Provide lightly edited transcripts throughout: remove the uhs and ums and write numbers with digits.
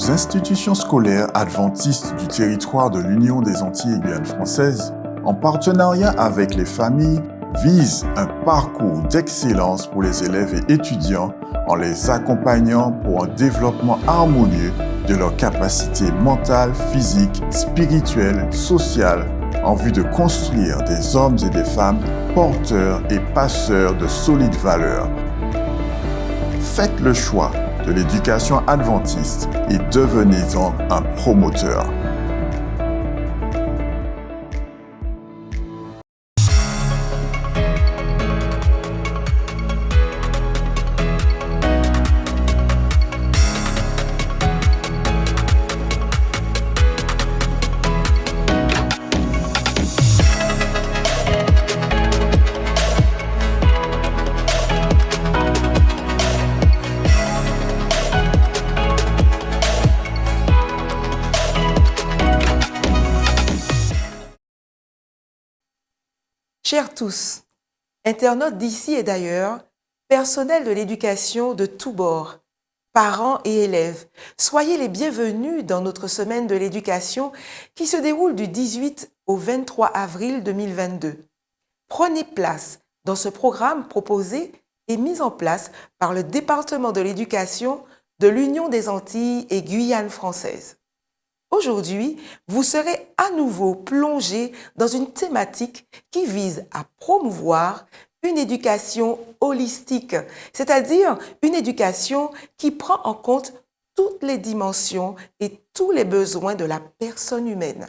aux institutions scolaires adventistes du territoire de l'Union des Antilles et Guyane française, en partenariat avec les familles, vise un parcours d'excellence pour les élèves et étudiants en les accompagnant pour un développement harmonieux de leurs capacités mentales, physiques, spirituelles, sociales, en vue de construire des hommes et des femmes porteurs et passeurs de solides valeurs. Faites le choix de l'éducation adventiste et devenez-en un promoteur. Chers tous, internautes d'ici et d'ailleurs, personnel de l'éducation de tous bords, parents et élèves, soyez les bienvenus dans notre semaine de l'éducation qui se déroule du 18 au 23 avril 2022. Prenez place dans ce programme proposé et mis en place par le département de l'éducation de l'Union des Antilles et Guyane française. Aujourd'hui, vous serez à nouveau plongé dans une thématique qui vise à promouvoir une éducation holistique, c'est-à-dire une éducation qui prend en compte toutes les dimensions et tous les besoins de la personne humaine.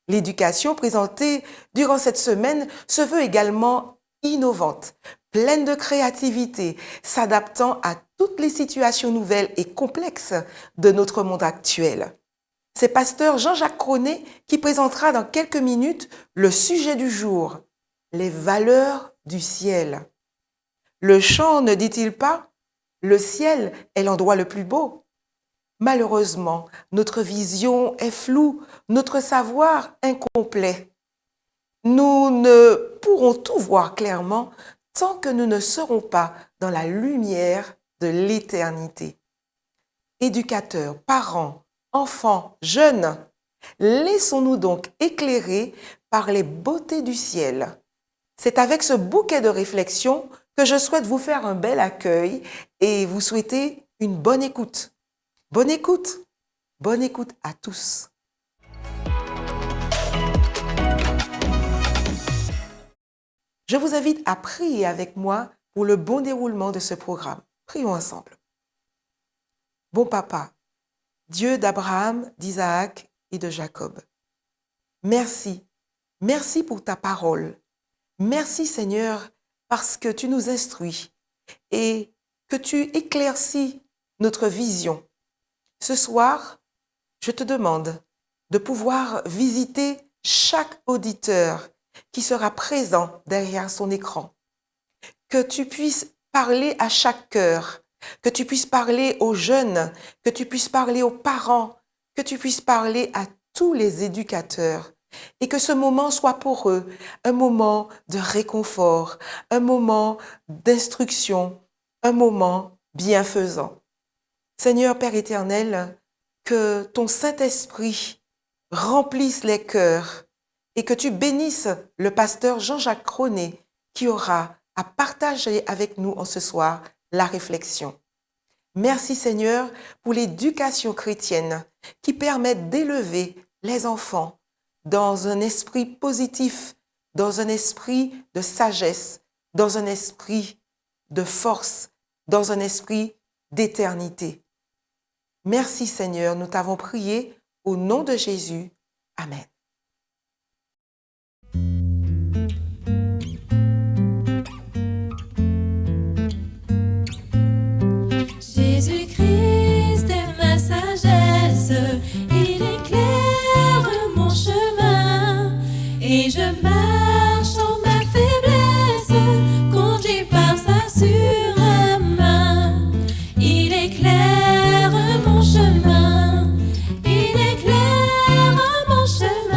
L'éducation présentée durant cette semaine se veut également innovante, pleine de créativité, s'adaptant à toutes les situations nouvelles et complexes de notre monde actuel. C'est pasteur Jean-Jacques Cronet qui présentera dans quelques minutes le sujet du jour, les valeurs du ciel. Le chant ne dit-il pas « Le ciel est l'endroit le plus beau ». Malheureusement, notre vision est floue, notre savoir incomplet. Nous ne pourrons tout voir clairement tant que nous ne serons pas dans la lumière de l'éternité. Éducateurs, parents, enfants, jeunes, laissons-nous donc éclairer par les beautés du ciel. C'est avec ce bouquet de réflexions que je souhaite vous faire un bel accueil et vous souhaiter une bonne écoute. Bonne écoute à tous. Je vous invite à prier avec moi pour le bon déroulement de ce programme. Prions ensemble. Bon Papa, Dieu d'Abraham, d'Isaac et de Jacob. Merci pour ta parole. Merci Seigneur parce que tu nous instruis et que tu éclaircis notre vision. Ce soir, je te demande de pouvoir visiter chaque auditeur qui sera présent derrière son écran. Que tu puisses parler à chaque cœur, que tu puisses parler aux jeunes, que tu puisses parler aux parents, que tu puisses parler à tous les éducateurs et que ce moment soit pour eux un moment de réconfort, un moment d'instruction, un moment bienfaisant. Seigneur Père éternel, que ton Saint-Esprit remplisse les cœurs et que tu bénisses le pasteur Jean-Jacques Cronet qui aura à partager avec nous en ce soir la réflexion. Merci Seigneur pour l'éducation chrétienne qui permet d'élever les enfants dans un esprit positif, dans un esprit de sagesse, dans un esprit de force, dans un esprit d'éternité. Merci Seigneur, nous t'avons prié au nom de Jésus. Amen. Jésus-Christ est ma sagesse, il éclaire mon chemin et je marche en ma faiblesse, conduit par sa sûre main. Il éclaire mon chemin, il éclaire mon chemin.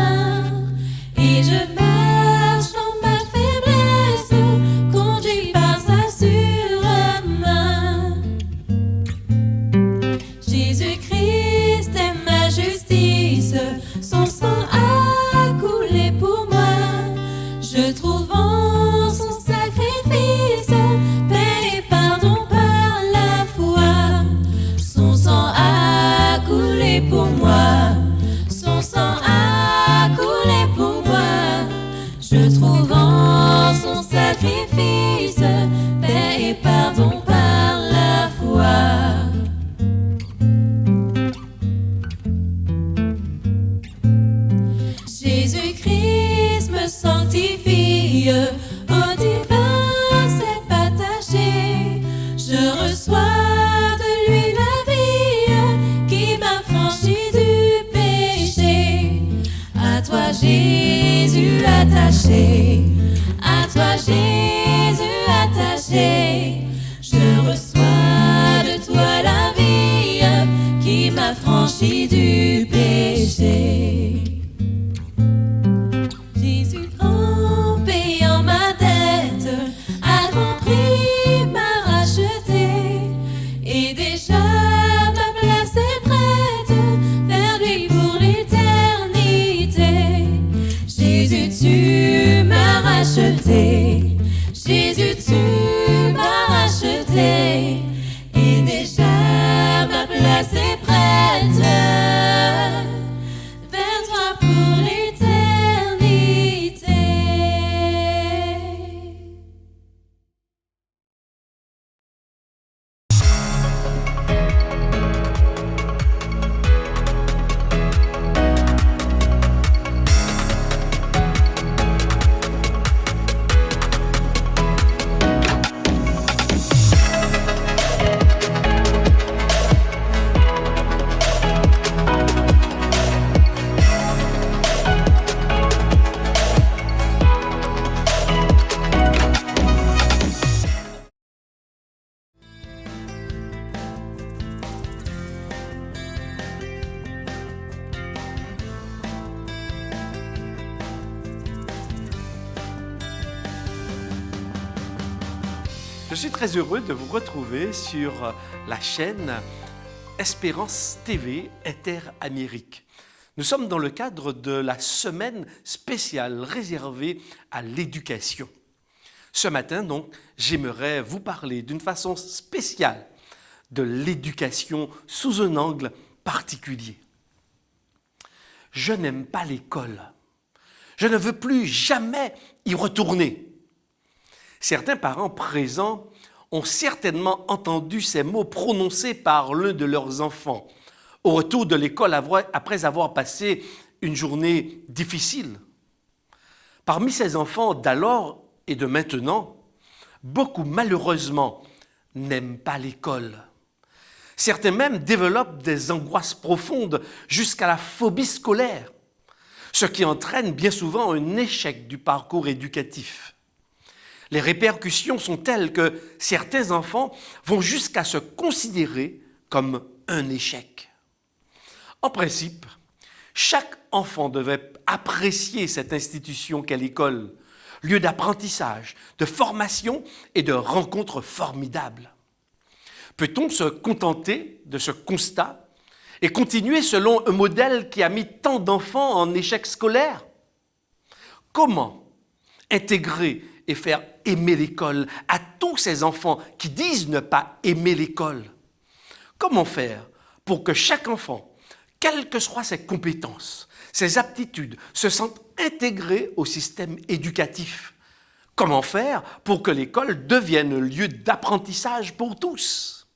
reçois de lui la vie qui m'affranchit du péché. À toi Jésus attaché, à toi Jésus attaché, je reçois de toi la vie qui m'affranchit du péché. Jésus en payant ma dette à grand prix m'a racheté, et déjà ma place est prête vers lui pour l'éternité. Jésus, tu m'as racheté, Jésus, tu m'as racheté, et déjà ma place est prête vers toi pour l'éternité. Je suis très heureux de vous retrouver sur la chaîne Espérance TV Inter-Amérique. Nous sommes dans le cadre de la semaine spéciale réservée à l'éducation. Ce matin, donc, j'aimerais vous parler d'une façon spéciale de l'éducation sous un angle particulier. Je n'aime pas l'école. Je ne veux plus jamais y retourner. Certains parents présents ont certainement entendu ces mots prononcés par l'un de leurs enfants au retour de l'école après avoir passé une journée difficile. Parmi ces enfants d'alors et de maintenant, beaucoup malheureusement n'aiment pas l'école. Certains même développent des angoisses profondes jusqu'à la phobie scolaire, ce qui entraîne bien souvent un échec du parcours éducatif. Les répercussions sont telles que certains enfants vont jusqu'à se considérer comme un échec. En principe, chaque enfant devait apprécier cette institution qu'est l'école, lieu d'apprentissage, de formation et de rencontres formidables. Peut-on se contenter de ce constat et continuer selon un modèle qui a mis tant d'enfants en échec scolaire? Comment intégrer et faire aimer l'école à tous ces enfants qui disent ne pas aimer l'école? Comment faire pour que chaque enfant, quelles que soient ses compétences, ses aptitudes, se sente intégré au système éducatif? Comment faire pour que l'école devienne un lieu d'apprentissage pour tous?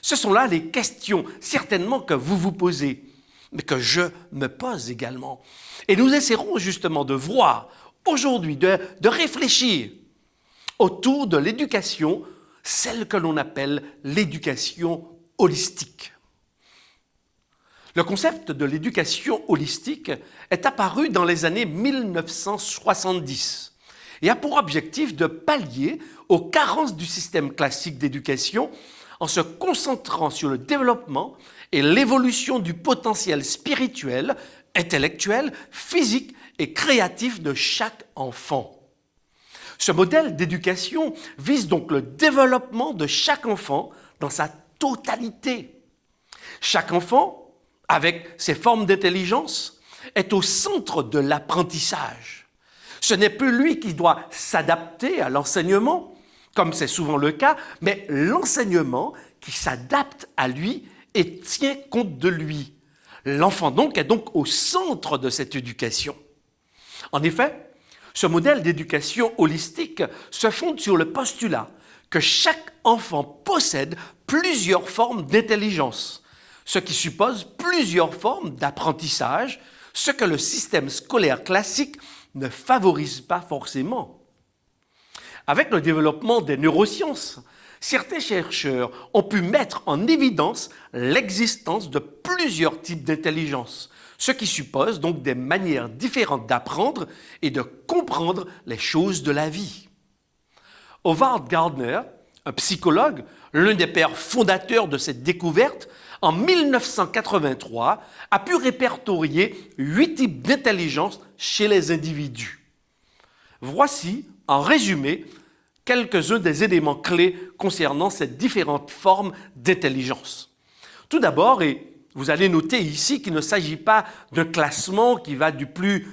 Ce sont là les questions certainement que vous vous posez, mais que je me pose également. Et nous essaierons justement de voir aujourd'hui, de réfléchir autour de l'éducation, celle que l'on appelle l'éducation holistique. Le concept de l'éducation holistique est apparu dans les années 1970 et a pour objectif de pallier aux carences du système classique d'éducation en se concentrant sur le développement et l'évolution du potentiel spirituel, intellectuel, physique et créatif de chaque enfant. Ce modèle d'éducation vise donc le développement de chaque enfant dans sa totalité. Chaque enfant, avec ses formes d'intelligence, est au centre de l'apprentissage. Ce n'est plus lui qui doit s'adapter à l'enseignement, comme c'est souvent le cas, mais l'enseignement qui s'adapte à lui et tient compte de lui. L'enfant donc est donc au centre de cette éducation. En effet, ce modèle d'éducation holistique se fonde sur le postulat que chaque enfant possède plusieurs formes d'intelligence, ce qui suppose plusieurs formes d'apprentissage, ce que le système scolaire classique ne favorise pas forcément. Avec le développement des neurosciences, certains chercheurs ont pu mettre en évidence l'existence de plusieurs types d'intelligence, ce qui suppose donc des manières différentes d'apprendre et de comprendre les choses de la vie. Howard Gardner, un psychologue, l'un des pères fondateurs de cette découverte, en 1983, a pu répertorier 8 types d'intelligence chez les individus. Voici, en résumé, quelques-uns des éléments clés concernant ces différentes formes d'intelligence. Tout d'abord, et vous allez noter ici qu'il ne s'agit pas d'un classement qui va du plus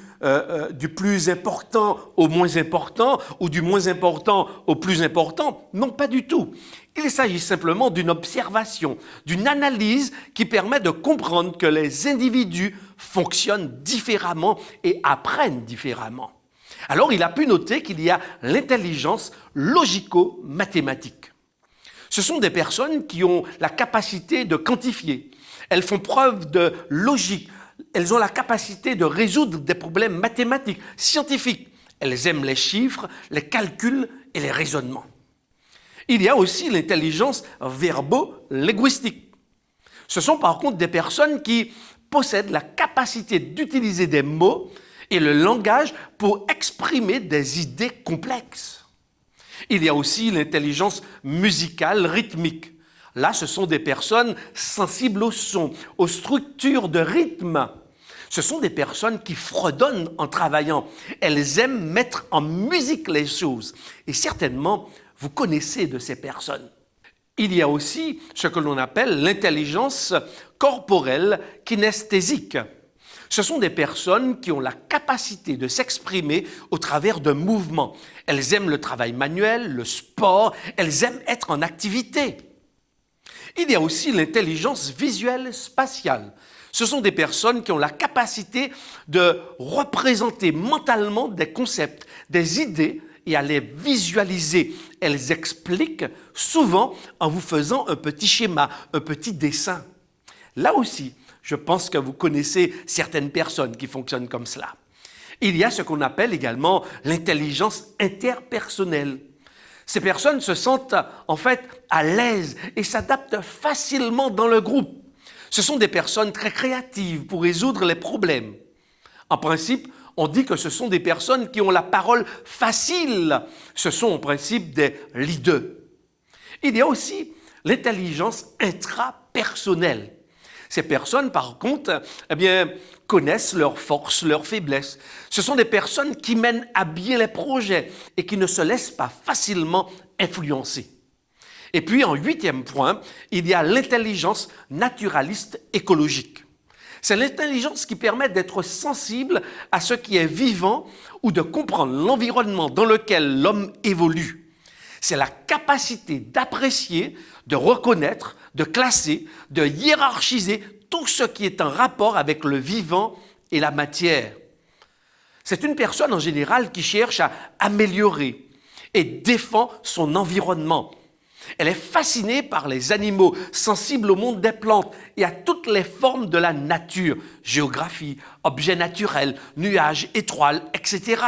important au moins important ou du moins important au plus important. Non, pas du tout. Il s'agit simplement d'une observation, d'une analyse qui permet de comprendre que les individus fonctionnent différemment et apprennent différemment. Alors, il a pu noter qu'il y a l'intelligence logico-mathématique. Ce sont des personnes qui ont la capacité de quantifier. Elles font preuve de logique. Elles ont la capacité de résoudre des problèmes mathématiques, scientifiques. Elles aiment les chiffres, les calculs et les raisonnements. Il y a aussi l'intelligence verbo-linguistique. Ce sont par contre des personnes qui possèdent la capacité d'utiliser des mots et le langage pour exprimer des idées complexes. Il y a aussi l'intelligence musicale rythmique. Là, ce sont des personnes sensibles au son, aux structures de rythme. Ce sont des personnes qui fredonnent en travaillant. Elles aiment mettre en musique les choses. Et certainement, vous connaissez de ces personnes. Il y a aussi ce que l'on appelle l'intelligence corporelle kinesthésique. Ce sont des personnes qui ont la capacité de s'exprimer au travers d'un mouvement. Elles aiment le travail manuel, le sport, elles aiment être en activité. Il y a aussi l'intelligence visuelle spatiale. Ce sont des personnes qui ont la capacité de représenter mentalement des concepts, des idées et à les visualiser. Elles expliquent souvent en vous faisant un petit schéma, un petit dessin. Là aussi, je pense que vous connaissez certaines personnes qui fonctionnent comme cela. Il y a ce qu'on appelle également l'intelligence interpersonnelle. Ces personnes se sentent en fait à l'aise et s'adaptent facilement dans le groupe. Ce sont des personnes très créatives pour résoudre les problèmes. En principe, on dit que ce sont des personnes qui ont la parole facile. Ce sont en principe des leaders. Il y a aussi l'intelligence intrapersonnelle. Ces personnes, par contre, connaissent leurs forces, leurs faiblesses. Ce sont des personnes qui mènent à bien les projets et qui ne se laissent pas facilement influencer. Et puis, en 8e point, il y a l'intelligence naturaliste écologique. C'est l'intelligence qui permet d'être sensible à ce qui est vivant ou de comprendre l'environnement dans lequel l'homme évolue. C'est la capacité d'apprécier, de reconnaître, de classer, de hiérarchiser tout ce qui est en rapport avec le vivant et la matière. C'est une personne en général qui cherche à améliorer et défend son environnement. Elle est fascinée par les animaux, sensible au monde des plantes et à toutes les formes de la nature, géographie, objets naturels, nuages, étoiles, etc.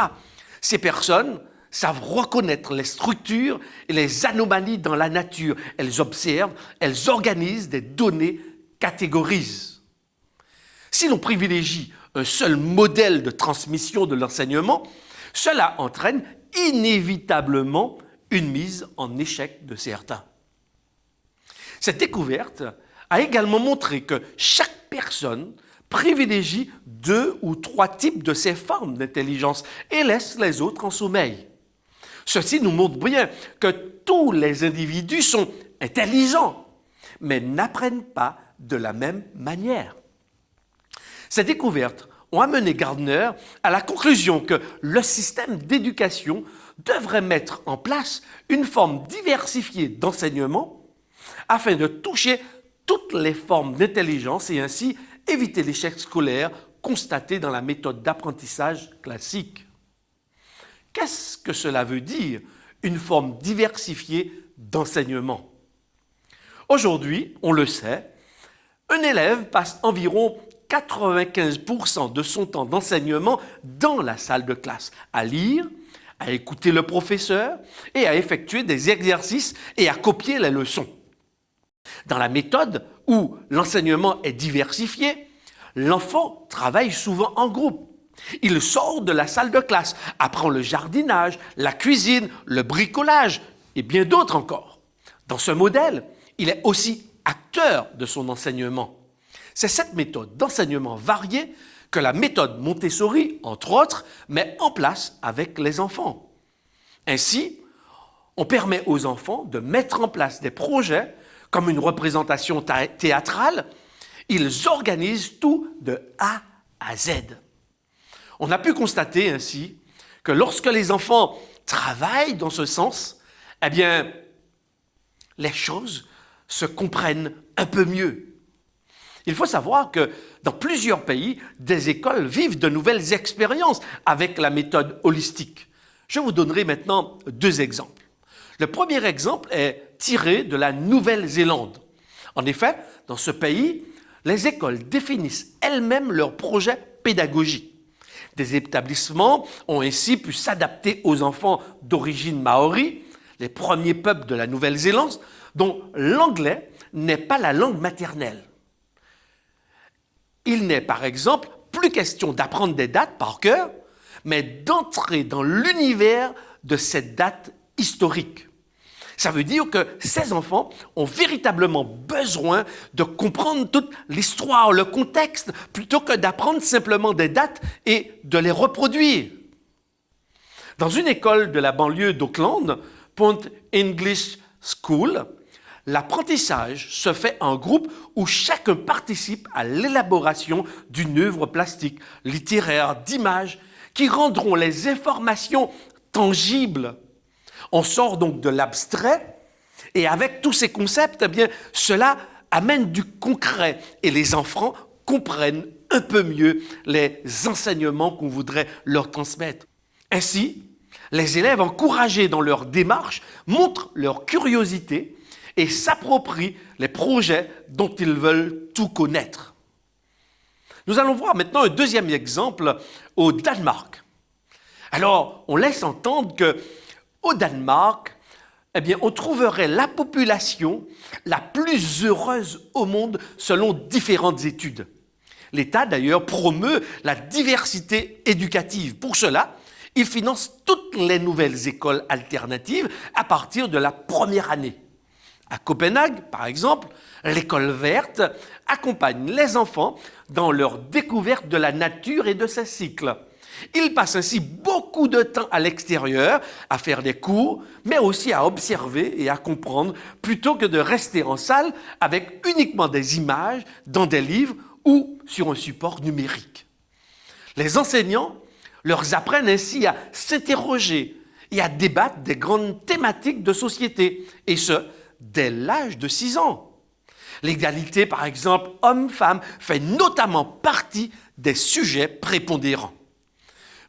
Ces personnes savent reconnaître les structures et les anomalies dans la nature. Elles observent, elles organisent des données, catégorisent. Si l'on privilégie un seul modèle de transmission de l'enseignement, cela entraîne inévitablement une mise en échec de certains. Cette découverte a également montré que chaque personne privilégie 2 ou 3 types de ces formes d'intelligence et laisse les autres en sommeil. Ceci nous montre bien que tous les individus sont intelligents, mais n'apprennent pas de la même manière. Ces découvertes ont amené Gardner à la conclusion que le système d'éducation devrait mettre en place une forme diversifiée d'enseignement afin de toucher toutes les formes d'intelligence et ainsi éviter l'échec scolaire constaté dans la méthode d'apprentissage classique. Qu'est-ce que cela veut dire, une forme diversifiée d'enseignement? Aujourd'hui, on le sait, un élève passe environ 95% de son temps d'enseignement dans la salle de classe, à lire, à écouter le professeur et à effectuer des exercices et à copier les leçons. Dans la méthode où l'enseignement est diversifié, l'enfant travaille souvent en groupe. Il sort de la salle de classe, apprend le jardinage, la cuisine, le bricolage et bien d'autres encore. Dans ce modèle, il est aussi acteur de son enseignement. C'est cette méthode d'enseignement varié que la méthode Montessori, entre autres, met en place avec les enfants. Ainsi, on permet aux enfants de mettre en place des projets comme une représentation théâtrale. Ils organisent tout de A à Z. On a pu constater ainsi que lorsque les enfants travaillent dans ce sens, eh bien, les choses se comprennent un peu mieux. Il faut savoir que dans plusieurs pays, des écoles vivent de nouvelles expériences avec la méthode holistique. Je vous donnerai maintenant 2 exemples. Le premier exemple est tiré de la Nouvelle-Zélande. En effet, dans ce pays, les écoles définissent elles-mêmes leurs projets pédagogiques. Des établissements ont ainsi pu s'adapter aux enfants d'origine maori, les premiers peuples de la Nouvelle-Zélande, dont l'anglais n'est pas la langue maternelle. Il n'est par exemple plus question d'apprendre des dates par cœur, mais d'entrer dans l'univers de cette date historique. Ça veut dire que ces enfants ont véritablement besoin de comprendre toute l'histoire, le contexte, plutôt que d'apprendre simplement des dates et de les reproduire. Dans une école de la banlieue d'Auckland, Point English School, l'apprentissage se fait en groupe où chacun participe à l'élaboration d'une œuvre plastique, littéraire, d'images, qui rendront les informations tangibles. On sort donc de l'abstrait et avec tous ces concepts, eh bien, cela amène du concret et les enfants comprennent un peu mieux les enseignements qu'on voudrait leur transmettre. Ainsi, les élèves encouragés dans leur démarche montrent leur curiosité et s'approprient les projets dont ils veulent tout connaître. Nous allons voir maintenant un deuxième exemple au Danemark. Alors, on laisse entendre qu'au Danemark, eh bien, on trouverait la population la plus heureuse au monde selon différentes études. L'État, d'ailleurs, promeut la diversité éducative. Pour cela, il finance toutes les nouvelles écoles alternatives à partir de la première année. À Copenhague, par exemple, l'école verte accompagne les enfants dans leur découverte de la nature et de ses cycles. Ils passent ainsi beaucoup de temps à l'extérieur, à faire des cours, mais aussi à observer et à comprendre, plutôt que de rester en salle avec uniquement des images dans des livres ou sur un support numérique. Les enseignants leur apprennent ainsi à s'interroger et à débattre des grandes thématiques de société, et ce, dès l'âge de 6 ans. L'égalité, par exemple, homme-femme, fait notamment partie des sujets prépondérants.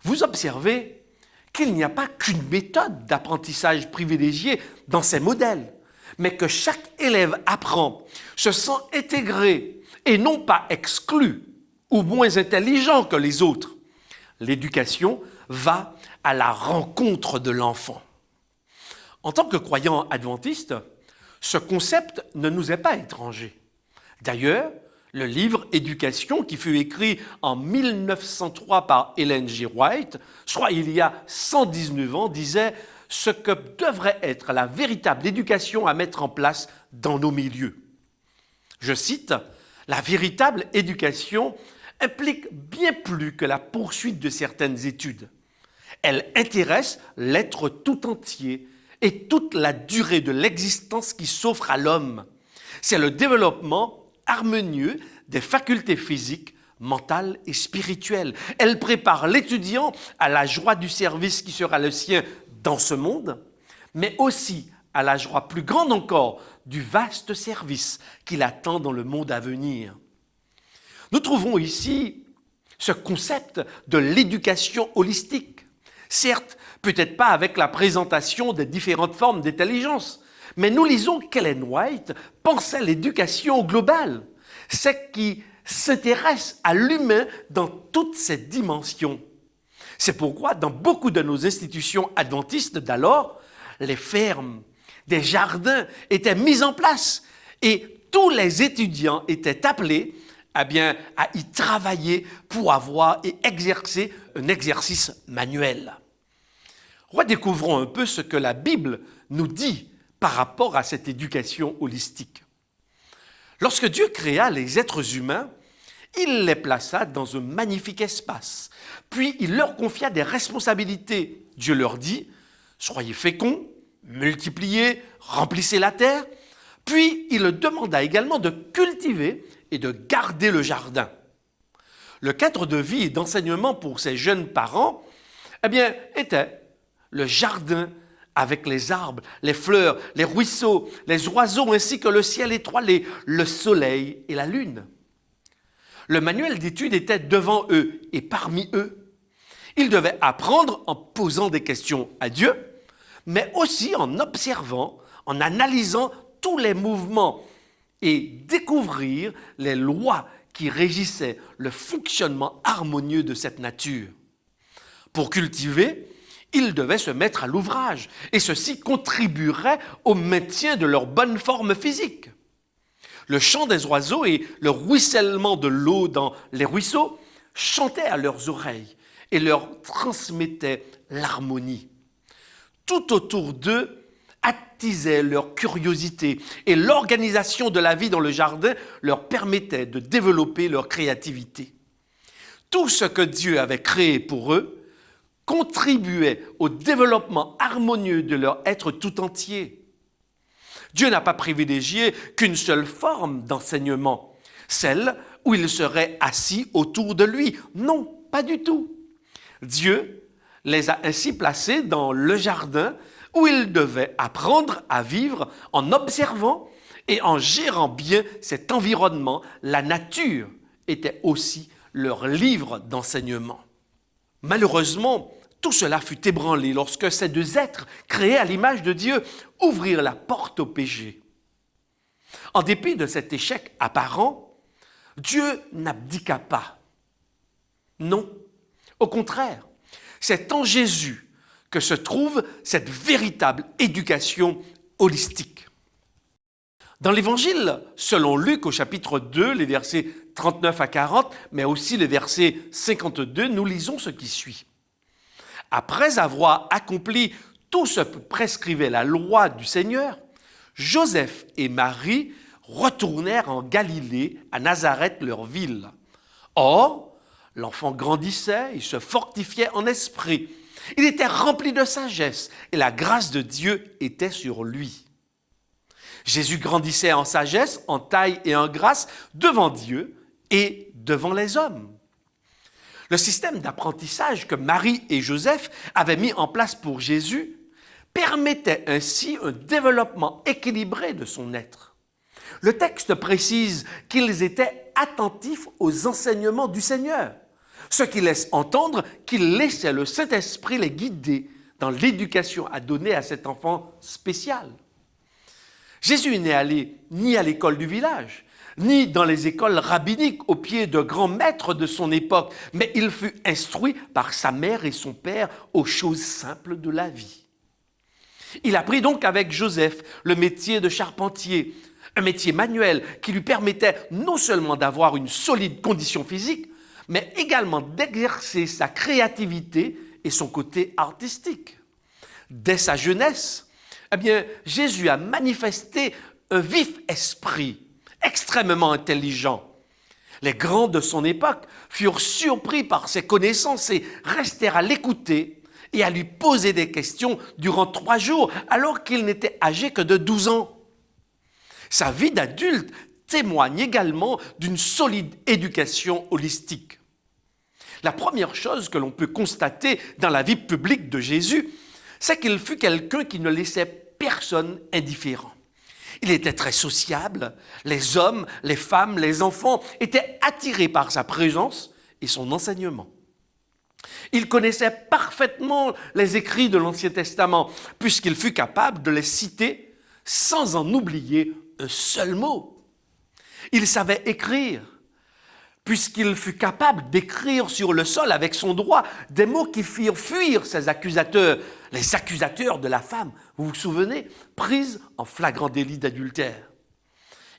Vous observez qu'il n'y a pas qu'une méthode d'apprentissage privilégiée dans ces modèles, mais que chaque élève apprend, se sent intégré et non pas exclu ou moins intelligent que les autres. L'éducation va à la rencontre de l'enfant. En tant que croyants adventistes, ce concept ne nous est pas étranger. D'ailleurs, le livre « Éducation » qui fut écrit en 1903 par Ellen G. White, soit il y a 119 ans, disait ce que devrait être la véritable éducation à mettre en place dans nos milieux. Je cite, « La véritable éducation implique bien plus que la poursuite de certaines études. Elle intéresse l'être tout entier et toute la durée de l'existence qui s'offre à l'homme. C'est le développement harmonieux des facultés physiques, mentales et spirituelles. Elle prépare l'étudiant à la joie du service qui sera le sien dans ce monde, mais aussi à la joie plus grande encore du vaste service qu'il attend dans le monde à venir. Nous trouvons ici ce concept de l'éducation holistique. Certes, peut-être pas avec la présentation des différentes formes d'intelligence, mais nous lisons qu'Ellen White pensait l'éducation globale, celle qui s'intéresse à l'humain dans toutes ses dimensions. C'est pourquoi dans beaucoup de nos institutions adventistes d'alors, les fermes, des jardins étaient mis en place et tous les étudiants étaient appelés à y travailler pour avoir et exercer un exercice manuel. Redécouvrons un peu ce que la Bible nous dit par rapport à cette éducation holistique. Lorsque Dieu créa les êtres humains, il les plaça dans un magnifique espace. Puis il leur confia des responsabilités. Dieu leur dit « Soyez féconds, multipliez, remplissez la terre ». Puis il leur demanda également de cultiver et de garder le jardin. Le cadre de vie et d'enseignement pour ces jeunes parents était le jardin avec les arbres, les fleurs, les ruisseaux, les oiseaux ainsi que le ciel étoilé, le soleil et la lune. Le manuel d'études était devant eux et parmi eux. Ils devaient apprendre en posant des questions à Dieu, mais aussi en observant, en analysant tous les mouvements et découvrir les lois qui régissaient le fonctionnement harmonieux de cette nature. Pour cultiver, ils devaient se mettre à l'ouvrage et ceci contribuerait au maintien de leur bonne forme physique. Le chant des oiseaux et le ruissellement de l'eau dans les ruisseaux chantaient à leurs oreilles et leur transmettaient l'harmonie. Tout autour d'eux attisait leur curiosité et l'organisation de la vie dans le jardin leur permettait de développer leur créativité. Tout ce que Dieu avait créé pour eux contribuait au développement harmonieux de leur être tout entier. Dieu n'a pas privilégié qu'une seule forme d'enseignement, celle où ils seraient assis autour de lui. Non, pas du tout. Dieu les a ainsi placés dans le jardin où ils devaient apprendre à vivre en observant et en gérant bien cet environnement. La nature était aussi leur livre d'enseignement. Malheureusement, tout cela fut ébranlé lorsque ces deux êtres, créés à l'image de Dieu, ouvrirent la porte au péché. En dépit de cet échec apparent, Dieu n'abdiqua pas. Non, au contraire, c'est en Jésus que se trouve cette véritable éducation holistique. Dans l'Évangile, selon Luc au chapitre 2, les versets 39 à 40, mais aussi les versets 52, nous lisons ce qui suit. Après avoir accompli tout ce que prescrivait la loi du Seigneur, Joseph et Marie retournèrent en Galilée, à Nazareth, leur ville. Or, l'enfant grandissait et se fortifiait en esprit. Il était rempli de sagesse et la grâce de Dieu était sur lui. Jésus grandissait en sagesse, en taille et en grâce devant Dieu et devant les hommes. Le système d'apprentissage que Marie et Joseph avaient mis en place pour Jésus permettait ainsi un développement équilibré de son être. Le texte précise qu'ils étaient attentifs aux enseignements du Seigneur, ce qui laisse entendre qu'ils laissaient le Saint-Esprit les guider dans l'éducation à donner à cet enfant spécial. Jésus n'est allé ni à l'école du village, ni dans les écoles rabbiniques aux pieds de grands maîtres de son époque, mais il fut instruit par sa mère et son père aux choses simples de la vie. Il apprit donc avec Joseph le métier de charpentier, un métier manuel qui lui permettait non seulement d'avoir une solide condition physique, mais également d'exercer sa créativité et son côté artistique. Dès sa jeunesse, Jésus a manifesté un vif esprit, extrêmement intelligent. Les grands de son époque furent surpris par ses connaissances et restèrent à l'écouter et à lui poser des questions durant 3 jours, alors qu'il n'était âgé que de 12 ans. Sa vie d'adulte témoigne également d'une solide éducation holistique. La première chose que l'on peut constater dans la vie publique de Jésus, c'est qu'il fut quelqu'un qui ne laissait personne indifférent. Il était très sociable. Les hommes, les femmes, les enfants étaient attirés par sa présence et son enseignement. Il connaissait parfaitement les écrits de l'Ancien Testament, puisqu'il fut capable de les citer sans en oublier un seul mot. Il savait écrire, puisqu'il fut capable d'écrire sur le sol avec son doigt des mots qui firent fuir ses accusateurs, les accusateurs de la femme, vous vous souvenez, prise en flagrant délit d'adultère.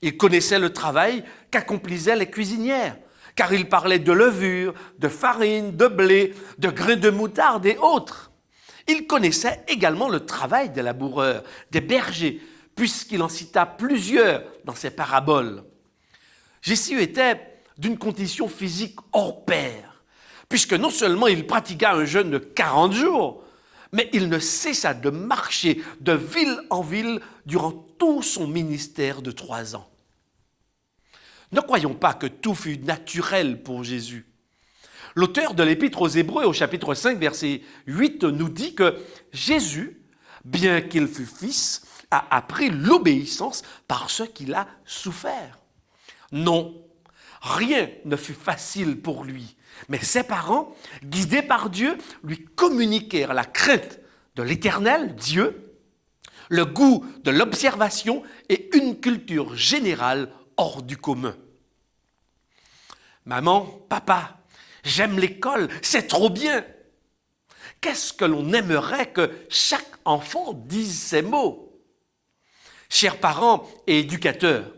Il connaissait le travail qu'accomplissaient les cuisinières, car il parlait de levure, de farine, de blé, de grains de moutarde et autres. Il connaissait également le travail des laboureurs, des bergers, puisqu'il en cita plusieurs dans ses paraboles. Jésus était d'une condition physique hors pair, puisque non seulement il pratiqua un jeûne de 40 jours, mais il ne cessa de marcher de ville en ville durant tout son ministère de 3 ans. Ne croyons pas que tout fut naturel pour Jésus. L'auteur de l'Épître aux Hébreux, au chapitre 5, verset 8, nous dit que Jésus, bien qu'il fût fils, a appris l'obéissance par ce qu'il a souffert. Non, rien ne fut facile pour lui, mais ses parents, guidés par Dieu, lui communiquèrent la crainte de l'Éternel, Dieu, le goût de l'observation et une culture générale hors du commun. Maman, papa, j'aime l'école, c'est trop bien. Qu'est-ce que l'on aimerait que chaque enfant dise ces mots? Chers parents et éducateurs,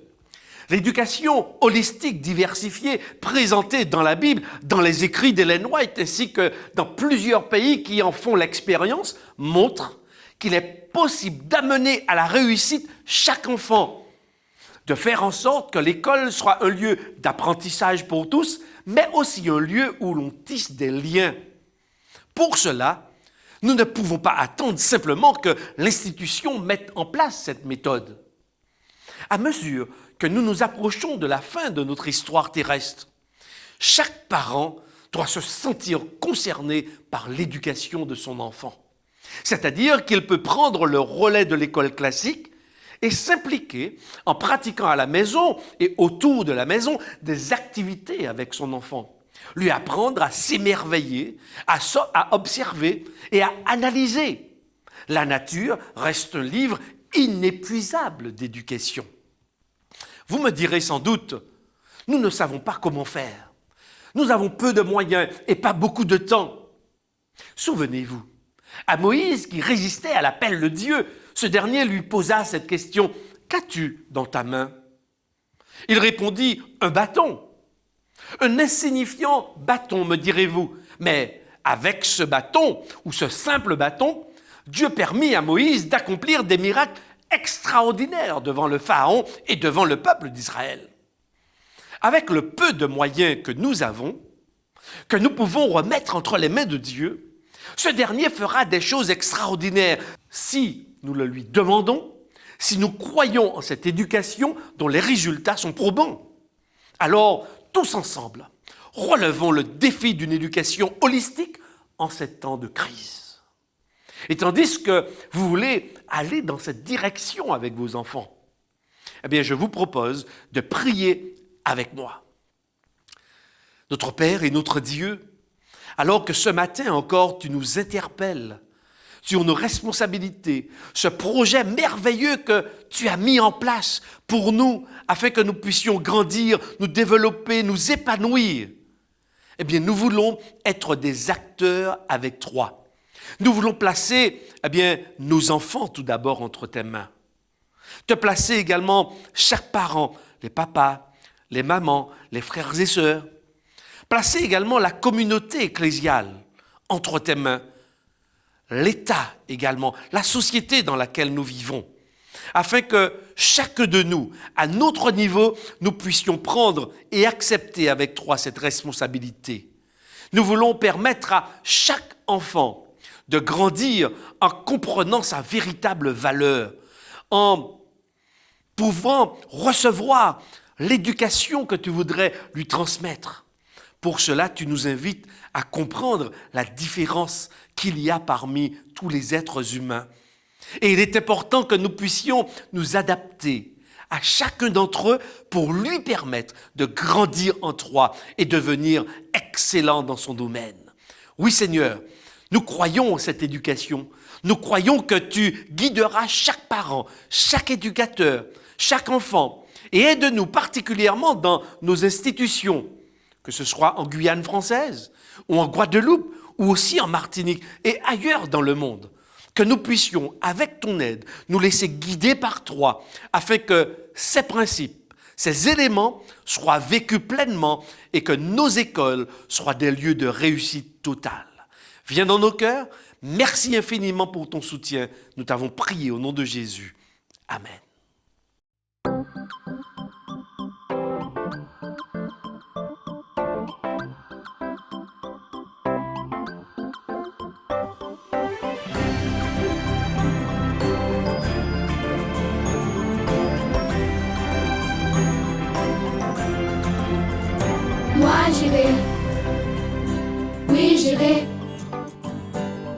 l'éducation holistique diversifiée présentée dans la Bible, dans les écrits d'Ellen White, ainsi que dans plusieurs pays qui en font l'expérience, montre qu'il est possible d'amener à la réussite chaque enfant, de faire en sorte que l'école soit un lieu d'apprentissage pour tous, mais aussi un lieu où l'on tisse des liens. Pour cela, nous ne pouvons pas attendre simplement que l'institution mette en place cette méthode. À mesure que nous nous approchons de la fin de notre histoire terrestre, chaque parent doit se sentir concerné par l'éducation de son enfant. C'est-à-dire qu'il peut prendre le relais de l'école classique et s'impliquer en pratiquant à la maison et autour de la maison des activités avec son enfant. Lui apprendre à s'émerveiller, à observer et à analyser. La nature reste un livre inépuisable d'éducation. Vous me direz sans doute, nous ne savons pas comment faire. Nous avons peu de moyens et pas beaucoup de temps. Souvenez-vous, à Moïse qui résistait à l'appel de Dieu, ce dernier lui posa cette question, « Qu'as-tu dans ta main ?» Il répondit, « Un bâton. » Un insignifiant bâton, me direz-vous. Mais avec ce bâton, ou ce simple bâton, Dieu permit à Moïse d'accomplir des miracles extraordinaires devant le Pharaon et devant le peuple d'Israël. Avec le peu de moyens que nous avons, que nous pouvons remettre entre les mains de Dieu, ce dernier fera des choses extraordinaires si nous le lui demandons, si nous croyons en cette éducation dont les résultats sont probants. Alors, tous ensemble, relevons le défi d'une éducation holistique en ces temps de crise. Et tandis que vous voulez aller dans cette direction avec vos enfants, eh bien, je vous propose de prier avec moi. Notre Père et notre Dieu, alors que ce matin encore tu nous interpelles sur nos responsabilités, ce projet merveilleux que tu as mis en place pour nous afin que nous puissions grandir, nous développer, nous épanouir, eh bien, nous voulons être des acteurs avec toi. Nous voulons placer, eh bien, nos enfants tout d'abord entre tes mains. Te placer également chaque parent, les papas, les mamans, les frères et sœurs. Placer également la communauté ecclésiale entre tes mains. L'État également, la société dans laquelle nous vivons, afin que chaque de nous, à notre niveau, nous puissions prendre et accepter avec toi cette responsabilité. Nous voulons permettre à chaque enfant de grandir en comprenant sa véritable valeur, en pouvant recevoir l'éducation que tu voudrais lui transmettre. Pour cela, tu nous invites à comprendre la différence qu'il y a parmi tous les êtres humains. Et il est important que nous puissions nous adapter à chacun d'entre eux pour lui permettre de grandir en toi et devenir excellent dans son domaine. Oui, Seigneur, nous croyons en cette éducation. Nous croyons que tu guideras chaque parent, chaque éducateur, chaque enfant et aide-nous particulièrement dans nos institutions que ce soit en Guyane française, ou en Guadeloupe, ou aussi en Martinique et ailleurs dans le monde. Que nous puissions, avec ton aide, nous laisser guider par toi, afin que ces principes, ces éléments soient vécus pleinement et que nos écoles soient des lieux de réussite totale. Viens dans nos cœurs. Merci infiniment pour ton soutien. Nous t'avons prié au nom de Jésus. Amen. Moi j'irai, oui j'irai.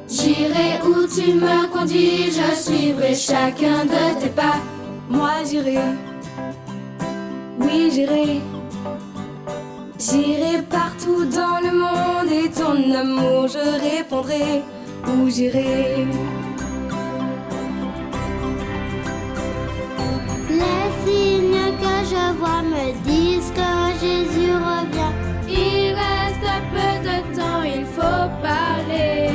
J'irai où tu me conduis, je suivrai chacun de tes pas. Moi j'irai, oui j'irai. J'irai partout dans le monde et ton amour je répondrai. Où j'irai. Les signes que je vois me disent que Jésus revient. Il reste peu de temps, il faut parler.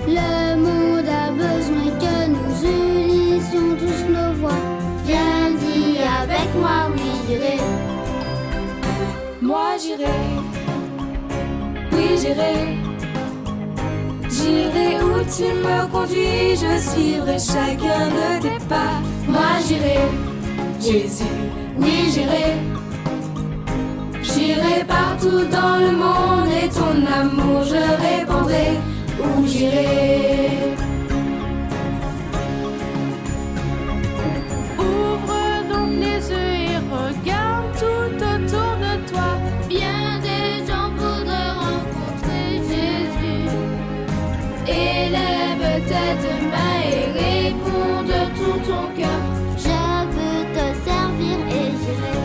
Le monde a besoin que nous unissions tous nos voix. Viens-y avec moi, oui j'irai. Moi j'irai, oui j'irai. J'irai où tu me conduis, je suivrai chacun de tes pas. Moi j'irai, Jésus, oui j'irai. J'irai partout dans le monde et ton amour je répandrai. Où j'irai. Ouvre donc les yeux et regarde tout autour de toi. Bien des gens voudraient rencontrer Jésus. Élève tes mains et réponds de tout ton cœur. Je veux te servir et j'irai.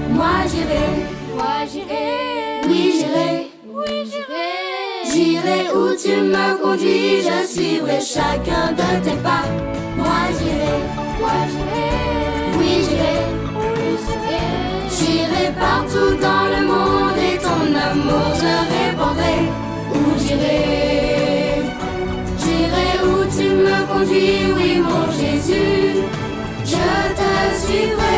Moi j'irai, oui j'irai. J'irai où tu me conduis, je suivrai chacun de tes pas. Moi j'irai, oui j'irai. J'irai partout dans le monde et ton amour je répandrai. Où j'irai. J'irai où tu me conduis, oui mon Jésus, je te suivrai.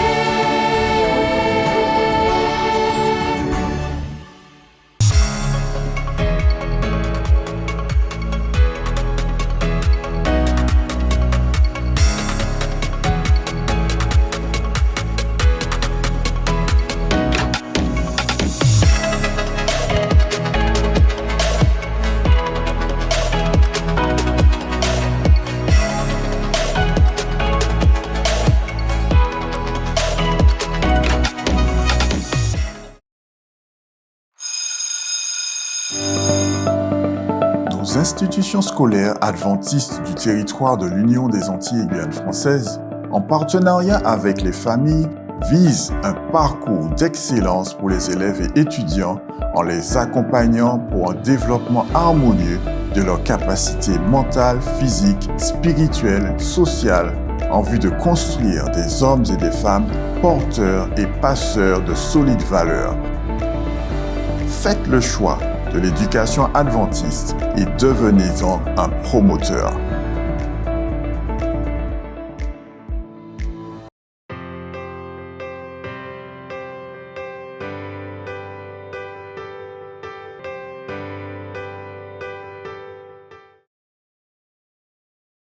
Nos institutions scolaires adventistes du territoire de l'Union des Antilles et Guyane françaises, en partenariat avec les familles, visent un parcours d'excellence pour les élèves et étudiants en les accompagnant pour un développement harmonieux de leurs capacités mentales, physiques, spirituelles, sociales, en vue de construire des hommes et des femmes porteurs et passeurs de solides valeurs. Faites le choix de l'éducation adventiste et devenez-en un promoteur.